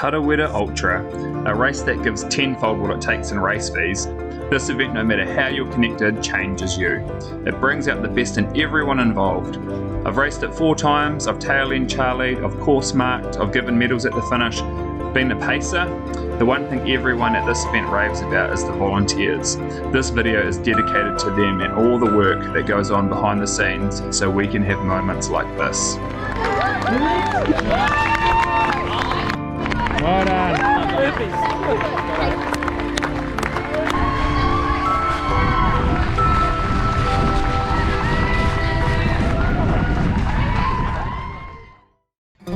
Tarawera Ultra, a race that gives tenfold what it takes in race fees. This event, no matter how you're connected, changes you. It brings out the best in everyone involved. I've raced it 4 times, I've tail-end charlied, I've course marked, I've given medals at the finish, been a pacer. The one thing everyone at this event raves about is the volunteers. This video is dedicated to them and all the work that goes on behind the scenes so we can have moments like this. Well done.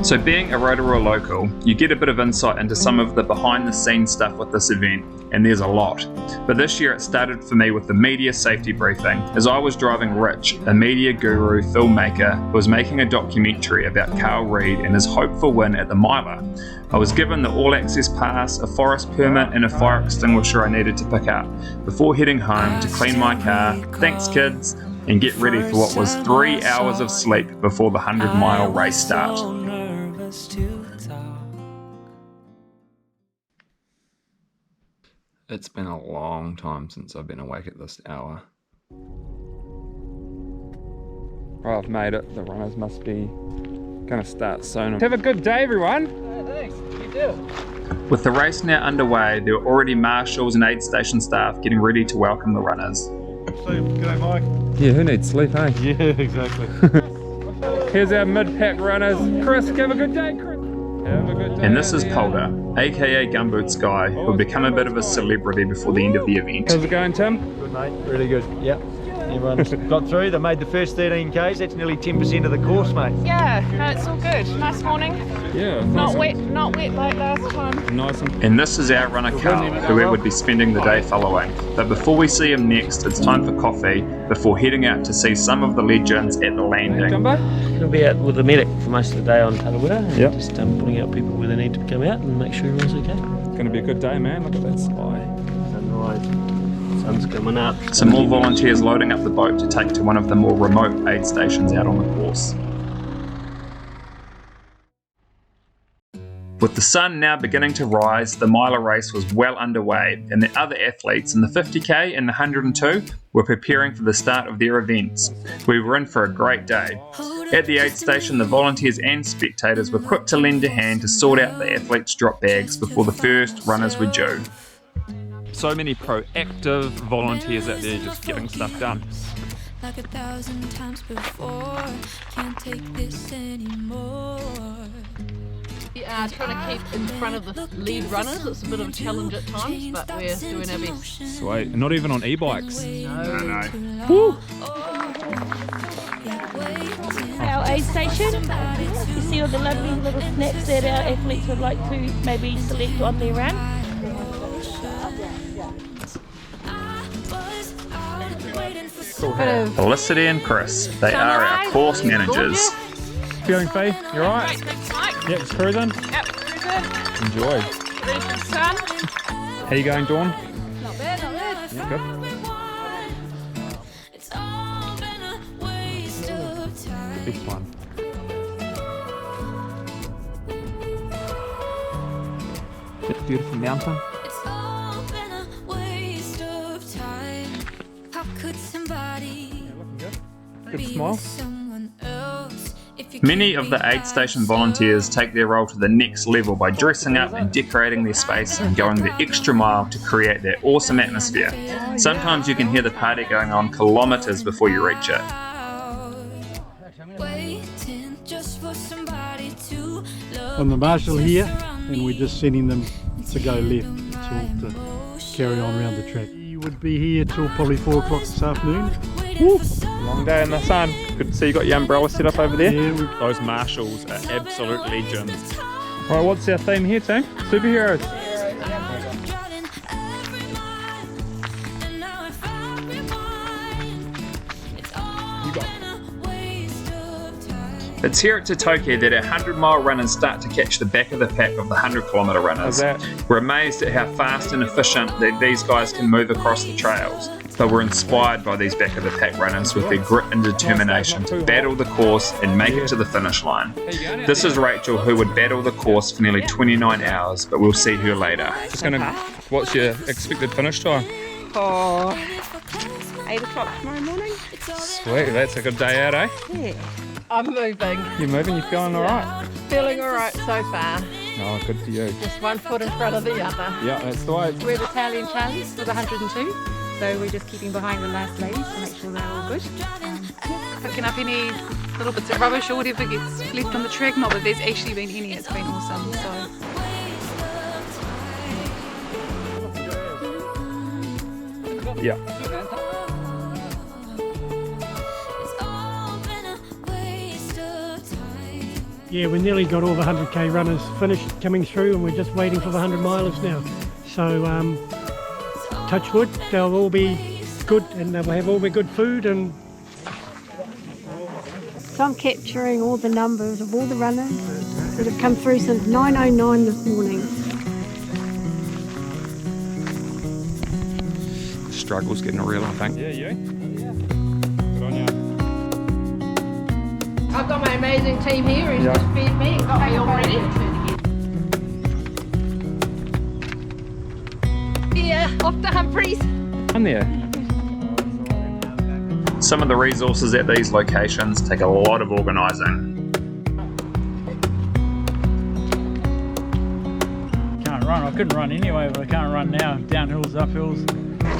So being a Rotorua local, you get a bit of insight into some of the behind the scenes stuff with this event, and there's a lot. But this year it started for me with the media safety briefing, as I was driving Rich, a media guru filmmaker, who was making a documentary about Carl Reid and his hopeful win at the Miler. I was given the all access pass, a forest permit and a fire extinguisher I needed to pick up, before heading home to clean my car, thanks kids, and get ready for what was 3 hours of sleep before the 100-mile race start. It's been a long time since I've been awake at this hour. Right, I've made it. The runners must be going to start soon. Have a good day, everyone. Thanks. You too. With the race now underway, there were already marshals and aid station staff getting ready to welcome the runners. G'day, Mike. Yeah, who needs sleep, eh? Yeah, exactly. Here's our mid-pack runners. Chris, have a good day, Chris. Have a good day. And this is Polder, aka Gumboots Guy, who will become a bit of a celebrity before the end of the event. How's it going, Tim? Good, mate. Really good. Yep. Everyone's got through. They made the first 13Ks. That's nearly 10% of the course, mate. Yeah, no, it's all good. Nice morning. Yeah. Not wet like last time. Nice and... And this is our runner Carl, who we would be spending the day following. But before we see him next, it's time for coffee before heading out to see some of the legends at the landing. Jumbo? We'll be out with the medic for most of the day on Tarawera, and Yep. just putting out people where they need to come out and make sure everyone's okay. It's going to be a good day, man. Look at that sky. Sunrise, sun's coming up. Some more volunteers loading up the boat to take to one of the more remote aid stations out on the course. With the sun now beginning to rise, the Miler race was well underway, and the other athletes in the 50k and the 102 were preparing for the start of their events. We were in for a great day. At the aid station, the volunteers and spectators were quick to lend a hand to sort out the athletes' drop bags before the first runners were due. So many proactive volunteers out there just getting stuff done. Like 1,000 times before, can't take this anymore. We are trying to keep in front of the lead runners. It's a bit of a challenge at times, but we're doing our best. Sweet. Not even on e-bikes. No. Woo! Our aid station, you see all the lovely little snaps that our athletes would like to maybe select on their run. Felicity and Chris, they are our course managers. Feeling Faye? You alright? Great, thanks, Mike. Yep, just cruising. Yep, cruising. Enjoy. Ready for the sun? How you going, Dawn? Not bad, not bad. Yeah, good. This one. That beautiful mountain. Good smile. Many of the aid station volunteers take their role to the next level by dressing up and decorating their space and going the extra mile to create that awesome atmosphere. Sometimes you can hear the party going on kilometres before you reach it. I'm the marshal here, and we're just sending them to go left. It's all to carry on around the track. You would be here till probably 4 o'clock this afternoon. Woo. Long day in the sun. Good to see you got your umbrella set up over there. Yeah, Those marshals are absolute legends. Right, what's our theme here, team? Superheroes. You got it. It's here at Tatoke that our 100-mile runners start to catch the back of the pack of the 100-kilometre runners. How's that? We're amazed at how fast and efficient that these guys can move across the trails. but we're inspired by these back of the pack runners with their grit and determination to battle the course and make it to the finish line. This is Rachel, who would battle the course for nearly 29 hours, but we'll see her later. What's your expected finish time? For 8 o'clock tomorrow morning. Sweet, that's a good day out, eh? Yeah. I'm moving. You're moving, you're feeling alright? Feeling alright so far. Oh, good for you. Just one foot in front of the other. Yeah, that's the way. We're the Italian Charlies with 102, so we're just keeping behind the last ladies to make sure they're all good. Picking up any little bits of rubbish or whatever gets left on the track. Not that there's actually been any, it's been awesome. So. Yeah. Yeah, we nearly got all the 100k runners finished coming through, and we're just waiting for the 100 milers now. So touch wood, they'll all be good, and they'll have all the good food. And so I'm capturing all the numbers of all the runners that have come through since 9:09 this morning. The struggle's getting real, I think. Yeah, you? Good on you. I've got my amazing team here who's just fed me and got me all ready. Yeah, off to Humphreys. I'm there. Some of the resources at these locations take a lot of organising. Can't run. I couldn't run anyway, but I can't run now. Downhills, uphills.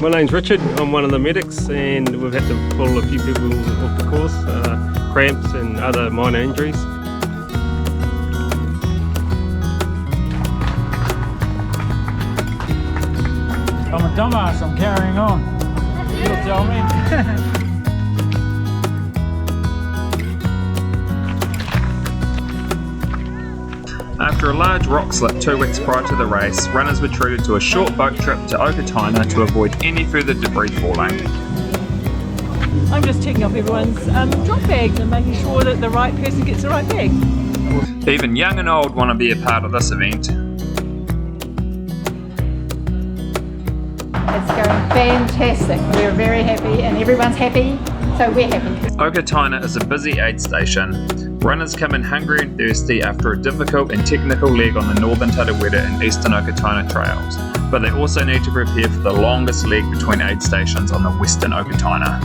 My name's Richard. I'm one of the medics, and we've had to pull a few people off the course, cramps and other minor injuries. I'm a dumbass. I'm carrying on. You'll tell me. After a large rock slip 2 weeks prior to the race, runners were treated to a short boat trip to Okataina to avoid any further debris falling. I'm just checking up everyone's drop bags and making sure that the right person gets the right bag. Even young and old want to be a part of this event. It's going fantastic. We're very happy and everyone's happy, so we're happy. Okataina is a busy aid station. Runners come in hungry and thirsty after a difficult and technical leg on the northern Tarawera and eastern Okataina trails, but they also need to prepare for the longest leg between aid stations on the western Okataina.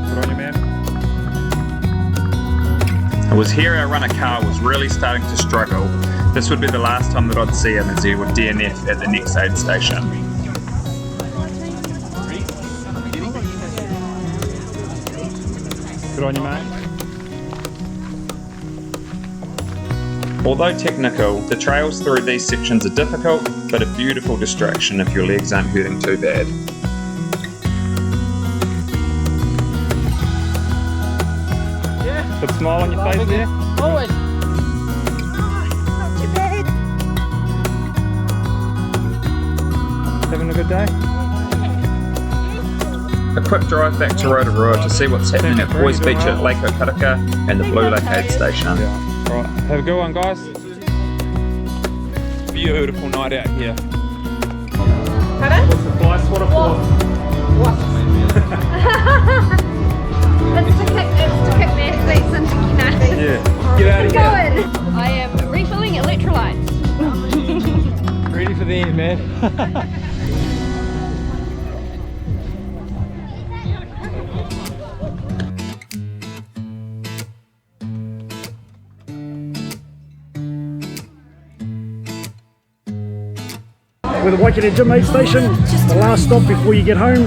Good on you, man. It was here our runner Carl was really starting to struggle. This would be the last time that I'd see him as he would DNF at the next aid station. Good on you, mate. Although technical, the trails through these sections are difficult, but a beautiful distraction if your legs aren't hurting too bad. Good smile on your face there. Always. Not too bad. Having a good day? A quick drive back to Rotorua to see what's happening at Boys Beach at Lake Okaraka and the Blue Lake Aid Station. Yeah. Right, have a good one, guys. Beautiful night out here. Pardon? What's the price? What a force. It's to kick the athletes into Yeah. Get out of here. I am refilling electrolytes. Ready for the end, man. We're the Waikato Gym aid station, the last stop before you get home.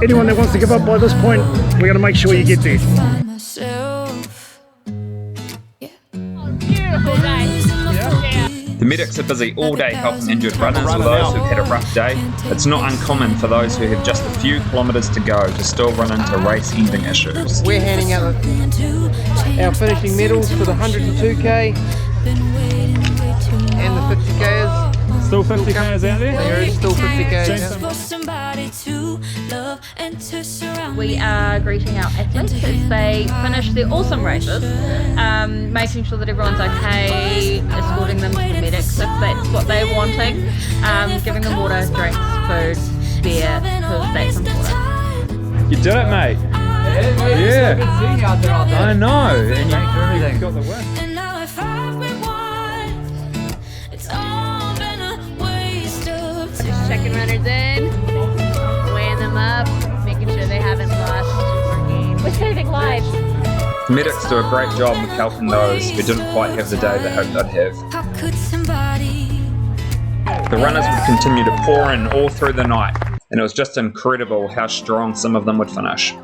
Anyone that wants to give up by this point, we're going to make sure you get there. Beautiful day. Yeah. The medics are busy all day helping injured runners or those who've had a rough day. It's not uncommon for those who have just a few kilometres to go to still run into race-ending issues. We're handing out our finishing medals for the 102k and the 50kers. Still 50 k's out there? There is still 50 k's. We are greeting our athletes as they finish their awesome races, making sure that everyone's okay, escorting them to the medics if that's what they're wanting, giving them water, drinks, food, beer, because that's important. You did it, mate. Yeah. Good seeing you out there all day. I know. And Thanks for everything. you got the win. Just checking runners in, weighing them up, making sure they haven't lost or gained. We're saving lives. The medics do a great job of helping those who didn't quite have the day they hoped they'd have. The runners would continue to pour in all through the night, and it was just incredible how strong some of them would finish.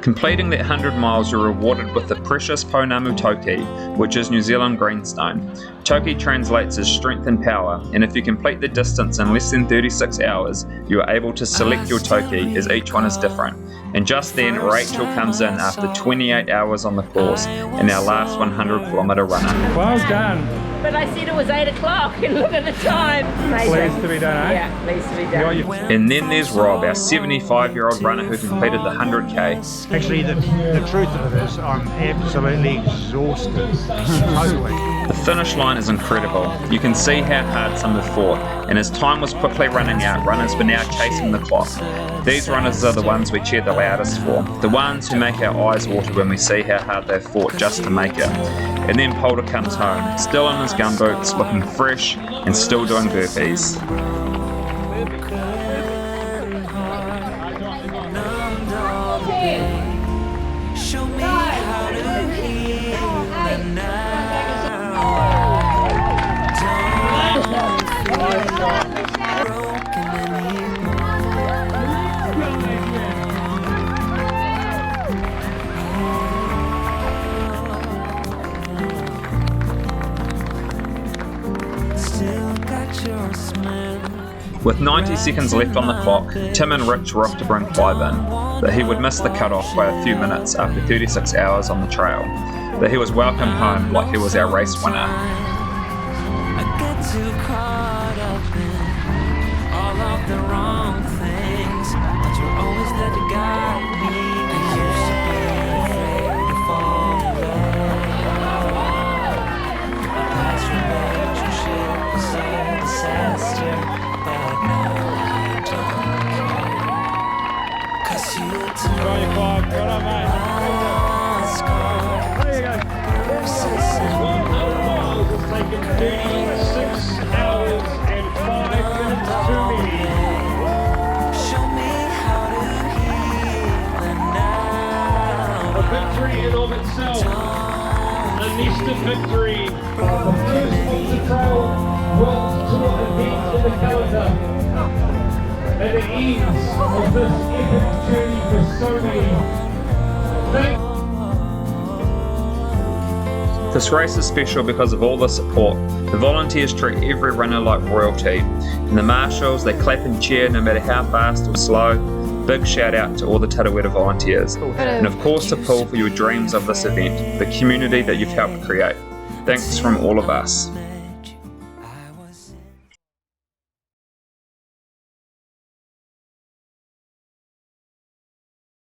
Completing that 100 miles, you're rewarded with the precious Pounamu Toki, which is New Zealand greenstone. Toki translates as strength and power, and if you complete the distance in less than 36 hours, you are able to select your Toki, as each one is different. And just then, Rachel comes in after 28 hours on the course, and our last 100-kilometre runner. Well done. But I said it was 8 o'clock and look at the time. Pleased to be done, eh? Yeah, pleased to be done. And then there's Rob, our 75-year-old runner who completed the 100k. Actually, the truth of it is I'm absolutely exhausted. Totally. The finish line is incredible. You can see how hard some have fought, and as time was quickly running out, runners were now chasing the clock. These runners are the ones we cheer the loudest for, the ones who make our eyes water when we see how hard they've fought just to make it. And then Polder comes home, still in his gumboots, looking fresh and still doing burpees. With 90 seconds left on the clock, Tim and Rich were off to bring Clive in, but he would miss the cutoff by a few minutes after 36 hours on the trail. But he was welcomed home like he was our race winner. I get too caught up in all of the wrong things, but you're always there to guide me. I used to be afraid to fall in love. My past relationship was a disaster. Victory in of itself, a nested victory, the first Ultra Trail World Tour event in the calendar, and it ends of this epic journey for so many. This race is special because of all the support. The volunteers treat every runner like royalty, and the marshals, they clap and cheer no matter how fast or slow. Big shout out to all the Tarawera volunteers, and of course to Paul for your dreams of this event, the community that you've helped create. Thanks from all of us.